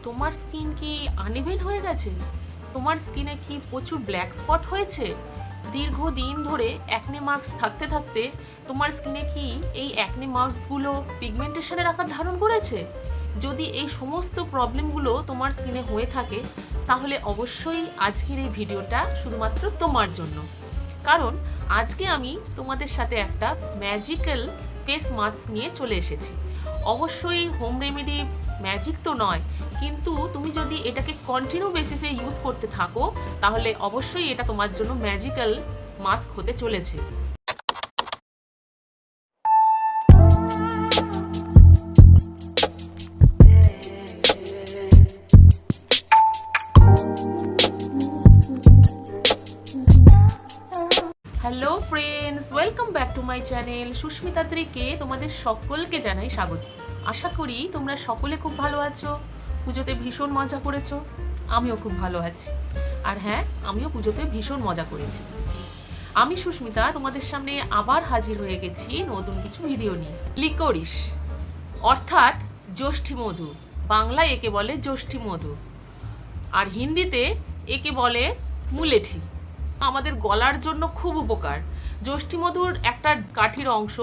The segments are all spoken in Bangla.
তোমার স্কিন কি আনইভেন হয়ে গেছে? তোমার স্কিনে কি প্রচুর ব্ল্যাক স্পট হয়েছে? দীর্ঘদিন ধরে অ্যাকনে মার্কস থাকতে থাকতে তোমার স্কিনে কি এই অ্যাকনে মার্কসগুলো পিগমেন্টেশনের আকার ধারণ করেছে? যদি এই সমস্ত প্রবলেমগুলো তোমার স্কিনে হয়ে থাকে, তাহলে অবশ্যই আজকের এই ভিডিওটা শুধুমাত্র তোমার জন্য। কারণ আজকে আমি তোমাদের সাথে একটা ম্যাজিক্যাল ফেস মাস্ক নিয়ে চলে এসেছি। অবশ্যই হোম রেমেডি, ম্যাজিক তো নয়, কিন্তু তুমি যদি এটাকে কন্টিনিউ বেসিসে ইউজ করতে থাকো, তাহলে অবশ্যই এটা তোমার জন্য ম্যাজিক্যাল মাস্ক হতে চলেছে। Hello friends, welcome back to my channel সুস্মিতাদ্রিকে তোমাদের সকলকে জানাই স্বাগত। আশা করি তোমরা সকলে খুব ভালো আছো, পুজোতে ভীষণ মজা করেছো। আমিও খুব ভালো আছি, আর হ্যাঁ, আমিও পুজোতে ভীষণ মজা করেছি। আমি সুস্মিতা তোমাদের সামনে আবার হাজির হয়ে গেছি নতুন কিছু ভিডিও নিয়ে। লিকোরিস অর্থাৎ জ্যৈষ্ঠী মধু, বাংলায় একে বলে জ্যৈষ্ঠী মধু, আর হিন্দিতে একে বলে মুলেঠি। আমাদের গলার জন্য খুব উপকার। জ্যৈষ্ঠী মধুর একটা কাঠির অংশ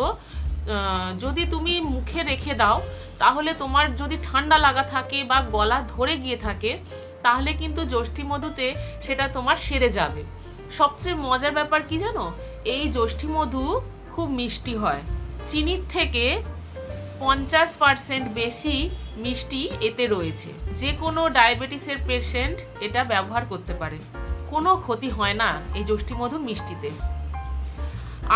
যদি তুমি মুখে রেখে দাও, তাহলে তোমার যদি ঠান্ডা লাগা থাকে বা গলা ধরে গিয়ে থাকে, তাহলে কিন্তু জ্যৈষ্ঠী মধুতে সেটা তোমার সেরে যাবে। সবচেয়ে মজার ব্যাপার কি জানো, এই জ্যৈষ্ঠী মধু খুব মিষ্টি হয়। চিনির থেকে 50% বেশি মিষ্টি এতে রয়েছে। যে কোনো ডায়াবেটিসের পেশেন্ট এটা ব্যবহার করতে পারে, কোনো ক্ষতি হয় না এই জ্যৈষ্ঠী মধুর মিষ্টিতে।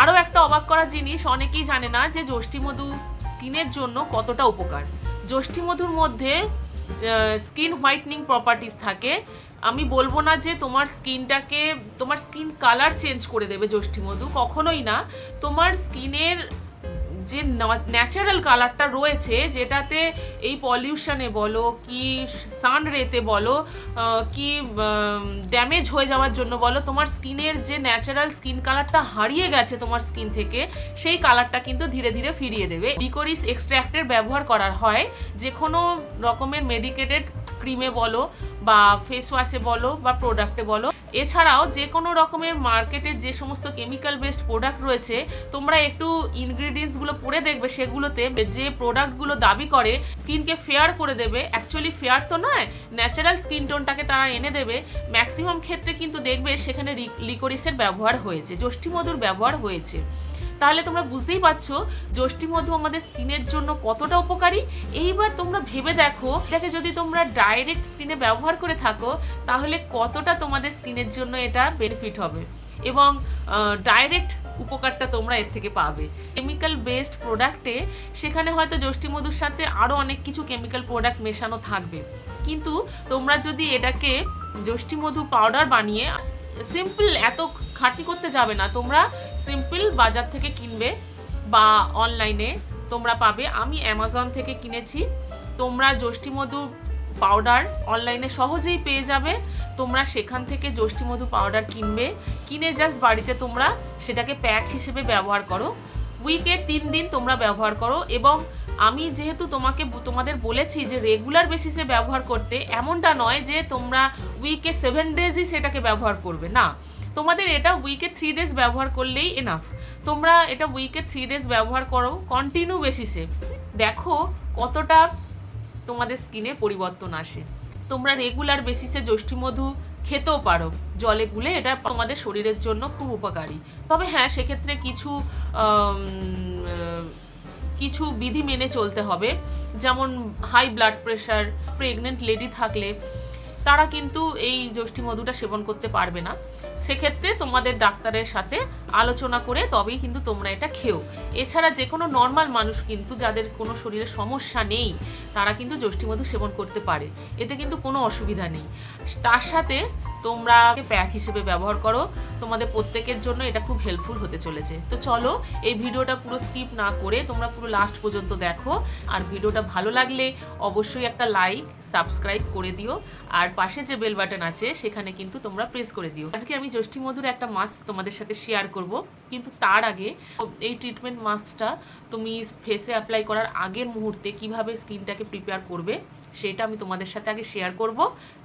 আরও একটা অবাক করা জিনিস, অনেকেই জানে না যে জ্যৈষ্ঠী মধু স্কিনের জন্য কতটা উপকার। জ্যৈষ্ঠী মধুর মধ্যে স্কিন হোয়াইটনিং প্রপার্টিস থাকে। আমি বলবো না যে তোমার স্কিন কালার চেঞ্জ করে দেবে জ্যৈষ্ঠী মধু, কখনোই না। তোমার স্কিনের যে ন্যাচারাল কালারটা রয়েছে, যেটাতে এই পলিউশনে বলো কি সান রেতে বলো কি ড্যামেজ হয়ে যাওয়ার জন্য বলো, তোমার স্কিনের যে ন্যাচারাল স্কিন কালারটা হারিয়ে গেছে তোমার স্কিন থেকে, সেই কালারটা কিন্তু ধীরে ধীরে ফিরিয়ে দেবে। লিকোরিস এক্সট্র্যাক্টের ব্যবহার করা হয় যে কোনো রকমের মেডিকেটেড ক্রিমে বলো বা ফেস ওয়াশে বলো বা প্রোডাক্টে বলো। এছাড়াও যে কোনো রকমের মার্কেটের যে সমস্ত কেমিক্যাল বেসড প্রোডাক্ট রয়েছে, তোমরা একটু ইনগ্রিডিয়েন্টসগুলো পড়ে দেখবে, সেগুলোতে যে প্রোডাক্টগুলো দাবি করে স্কিনকে ফেয়ার করে দেবে, অ্যাকচুয়ালি ফেয়ার তো নয়, ন্যাচারাল স্কিন টোনটাকে তারা এনে দেবে। ম্যাক্সিমাম ক্ষেত্রে কিন্তু দেখবে সেখানে লিকোরিসের ব্যবহার হয়েছে, জ্যৈষ্ঠী মধুর ব্যবহার হয়েছে। তাহলে তোমরা বুঝতেই পারছো জ্যৈষ্ঠী মধু আমাদের স্কিনের জন্য কতটা উপকারী। এইবার তোমরা ভেবে দেখো, এটাকে যদি তোমরা ডাইরেক্ট স্কিনে ব্যবহার করে থাকো, তাহলে কতটা তোমাদের স্কিনের জন্য এটা বেনিফিট হবে এবং ডাইরেক্ট উপকারটা তোমরা এর থেকে পাবে। কেমিক্যাল বেসড প্রোডাক্টে সেখানে হয়তো জ্যৈষ্ঠী মধুর সাথে আরও অনেক কিছু কেমিক্যাল প্রোডাক্ট মেশানো থাকবে, কিন্তু তোমরা যদি এটাকে জ্যৈষ্ঠী মধু পাউডার বানিয়ে সিম্পল, এত খাটনি করতে যাবে না, তোমরা সিম্পল বাজার থেকে কিনবে বা অনলাইনে তোমরা পাবে। আমি অ্যামাজন থেকে কিনেছি। তোমরা জ্যৈষ্ঠী মধু পাউডার অনলাইনে সহজেই পেয়ে যাবে। তোমরা সেখান থেকে জ্যৈষ্ঠী মধু পাউডার কিনবে, কিনে জাস্ট বাড়িতে তোমরা সেটাকে প্যাক হিসেবে ব্যবহার করো। উইকে 3 দিন তোমরা ব্যবহার করো। এবং আমি যেহেতু তোমাদের বলেছি যে রেগুলার বেসিসে ব্যবহার করতে, এমনটা নয় যে তোমরা উইকে 7 ডেজই সেটাকে ব্যবহার করবে, না। তোমাদের এটা উইকে 3 ডেজ ব্যবহার করলেই এনাফ। তোমরা এটা উইকে 3 ডেজ ব্যবহার করো কন্টিনিউ বেসিসে, দেখো কতটা তোমাদের স্কিনে পরিবর্তন আসে। তোমরা রেগুলার বেসিসে জ্যৈষ্ঠী মধু খেতেও পারো জলে গুলে, এটা তোমাদের শরীরের জন্য খুব উপকারী। তবে হ্যাঁ, সেক্ষেত্রে কিছু বিধি মেনে চলতে হবে। যেমন high blood pressure, pregnant lady থাকলে তারা কিন্তু এই জ্যৈষ্ঠী মধুটা সেবন করতে পারবে না। সেক্ষেত্রে তোমাদের ডাক্তারের সাথে আলোচনা করে তবেই কিন্তু তোমরা এটা খেও। এছাড়া যে কোনো নর্মাল মানুষ কিন্তু, যাদের কোনো শরীরে সমস্যা নেই, তারা কিন্তু জ্যৈষ্ঠী মধু সেবন করতে পারে, এতে কিন্তু কোনো অসুবিধা নেই। তার সাথে তোমরা প্যাক হিসেবে ব্যবহার করো, তোমাদের প্রত্যেকের জন্য এটা খুব হেল্পফুল হতে চলেছে। তো চলো, এই ভিডিওটা পুরো স্কিপ না করে তোমরা পুরো লাস্ট পর্যন্ত দেখো। আর ভিডিওটা ভালো লাগলে অবশ্যই একটা লাইক, সাবস্ক্রাইব করে দিও, আর পাশে যে বেল বাটন আছে সেখানে কিন্তু তোমরা প্রেস করে দিও। আজকে আমি জ্যৈষ্ঠী মধুর একটা মাস্ক তোমাদের সাথে শেয়ার করব, কিন্তু তার আগে এই ট্রিটমেন্ট মাস্কটা তুমি ফেসে অ্যাপ্লাই করার আগের মুহূর্তে কিভাবে স্কিনটাকে প্রিপেয়ার করবে সেটা আমি তোমাদের সাথে আগে শেয়ার করব,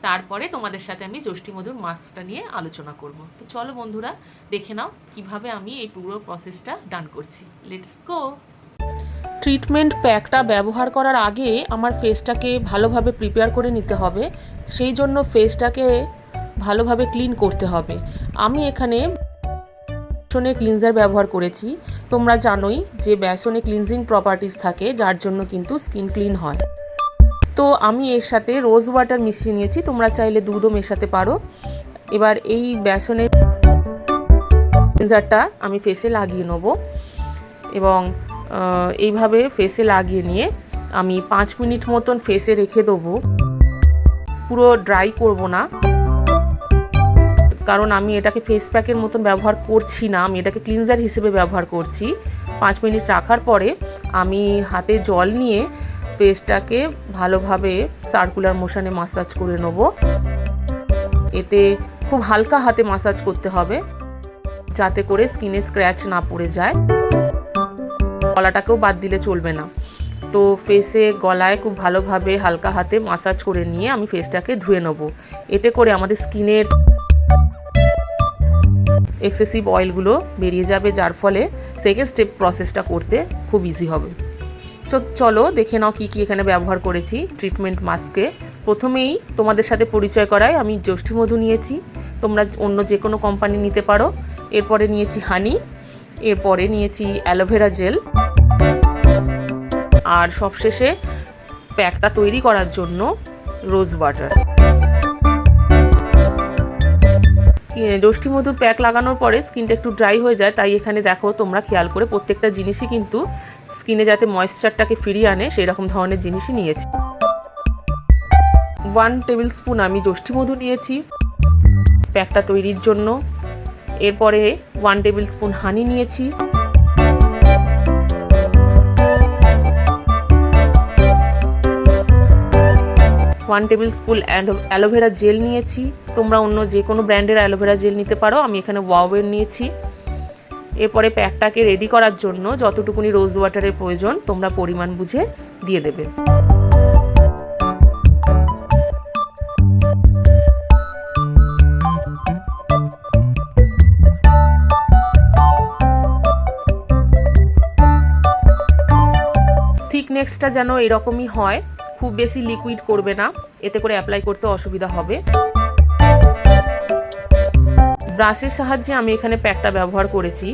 তারপরে তোমাদের সাথে আমি যষ্টিমধুর মাস্কটা নিয়ে আলোচনা করব। তো চলো বন্ধুরা, দেখে নাও কিভাবে আমি এই পুরো প্রসেসটা ডান করছি। Let's go. ট্রিটমেন্ট প্যাকটা ব্যবহার করার আগে আমার ফেসটাকে ভালোভাবে প্রিপেয়ার করে নিতে হবে, সেই জন্য ফেসটাকে ভালোভাবে ক্লিন করতে হবে। আমি এখানে বেসনের ক্লিনজার ব্যবহার করেছি। তোমরা জানোই যে বেসনে ক্লিনজিং প্রপার্টিস থাকে, যার জন্য কিন্তু স্কিন ক্লিন হয়। তো আমি এর সাথে রোজ ওয়াটার মিশিয়ে নিয়েছি, তোমরা চাইলে দুধও মেশাতে পারো। এবার এই বেসনের ক্লিনজারটা আমি ফেসে লাগিয়ে নেব এবং এইভাবে ফেসে লাগিয়ে নিয়ে আমি 5 মিনিট মতন ফেসে রেখে দেবো। পুরো ড্রাই করব না, কারণ আমি এটাকে ফেস প্যাকের মতন ব্যবহার করছি না, আমি এটাকে ক্লিনজার হিসেবে ব্যবহার করছি। 5 মিনিট রাখার পরে আমি হাতে জল নিয়ে ফেসটাকে ভালোভাবে সার্কুলার মোশনে মাসাজ করে নেব। এতে খুব হালকা হাতে মাসাজ করতে হবে, যাতে করে স্কিনে স্ক্র্যাচ না পড়ে যায়। গলাটাকেও বাদ দিলে চলবে না। তো ফেসে গলায় খুব ভালোভাবে হালকা হাতে মাসাজ করে নিয়ে আমি ফেসটাকে ধুয়ে নেব। এতে করে আমাদের স্কিনের এক্সেসিভ অয়েলগুলো বেরিয়ে যাবে, যার ফলে সেকেন্ড স্টেপ প্রসেসটা করতে খুব ইজি হবে। তো চলো দেখে নাও কী কী এখানে ব্যবহার করেছি ট্রিটমেন্ট মাস্কে। প্রথমেই তোমাদের সাথে পরিচয় করাই, আমি যষ্টিমধু নিয়েছি, তোমরা অন্য যে কোনো কোম্পানি নিতে পারো। এরপরে নিয়েছি হানি, এরপরে নিয়েছি অ্যালোভেরা জেল, আর সবশেষে প্যাকটা তৈরি করার জন্য রোজ ওয়াটার। যষ্টিমধুর প্যাক লাগানোর পরে স্কিনটা একটু ড্রাই হয়ে যায়, তাই এখানে দেখো তোমরা খেয়াল করে প্রত্যেকটা জিনিসই কিন্তু স্কিনে যাতে ময়েশ্চারটাকে ফিরিয়ে আনে সেই রকম ধরনের জিনিসই নিয়েছি। 1 টেবিল স্পুন আমি যষ্টিমধু নিয়েছি প্যাকটা তৈরির জন্য। এরপরে 1 টেবিল স্পুন হানি নিয়েছি, one table spoon aloe vera gel নিয়েছি। তোমরা অন্য যে কোনো ব্র্যান্ডের অ্যালোভেরা জেল নিতে পারো, আমি এখানে ওয়াওয়ের নিয়েছি। এরপরে প্যাকটাকে রেডি করার জন্য যতটুকুনি রোজ ওয়াটারের প্রয়োজন তোমরা পরিমাণ বুঝে দিয়ে দেবে। থিকনেসটা যেন এরকমই হয়, খুব বেশি লিকুইড করবে না, এতে করে অ্যাপ্লাই করতে অসুবিধা হবে। ব্রাশের সাহায্যে আমি এখানে প্যাকটা ব্যবহার করেছি।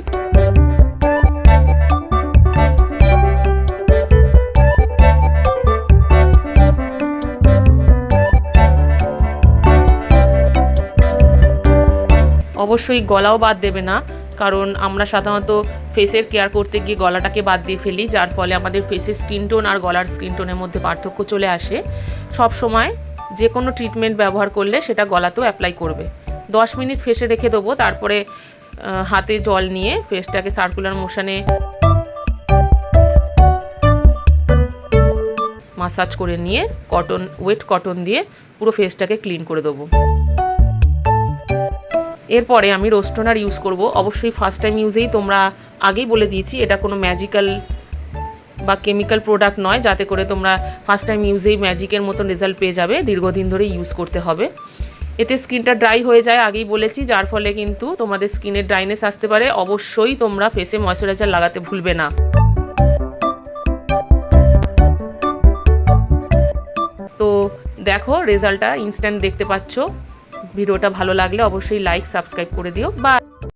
অবশ্যই গলাও বাদ দেবে না, কারণ আমরা সাধারণত ফেসের কেয়ার করতে গিয়ে গলাটাকে বাদ দিয়ে ফেলি, যার ফলে আমাদের ফেসের স্কিন টোন আর গলার স্কিন টোনের মধ্যে পার্থক্য চলে আসে। সব সময় যে কোনো ট্রিটমেন্ট ব্যবহার করলে সেটা গলাতেও অ্যাপ্লাই করবে। 10 মিনিট ফেসে রেখে দেবো, তারপরে হাতে জল নিয়ে ফেসটাকে সার্কুলার মোশনে মাসাজ করে নিয়ে ওয়েট কটন দিয়ে পুরো ফেসটাকে ক্লিন করে দেবো। এরপরে আমি রোজ টোনার ইউজ করব। অবশ্যই ফার্স্ট টাইম ইউজেই তোমরা আগেই বলে দিয়েছি এটা কোনো ম্যাজিক্যাল বা কেমিক্যাল প্রোডাক্ট নয়, যাতে করে তোমরা ফার্স্ট টাইম ইউজেই ম্যাজিকের মতন রেজাল্ট পেয়ে যাবে। দীর্ঘদিন ধরে ইউজ করতে হবে। এতে স্কিনটা ড্রাই হয়ে যায় আগেই বলেছি, যার ফলে কিন্তু তোমাদের স্কিনে ড্রাইনেস আসতে পারে। অবশ্যই তোমরা ফেসে ময়শ্চারাইজার লাগাতে ভুলবে না। তো দেখো রেজাল্টটা ইনস্ট্যান্ট দেখতে পাচ্ছ। ভিডিওটা ভালো লাগলে অবশ্যই লাইক সাবস্ক্রাইব করে দিও। বা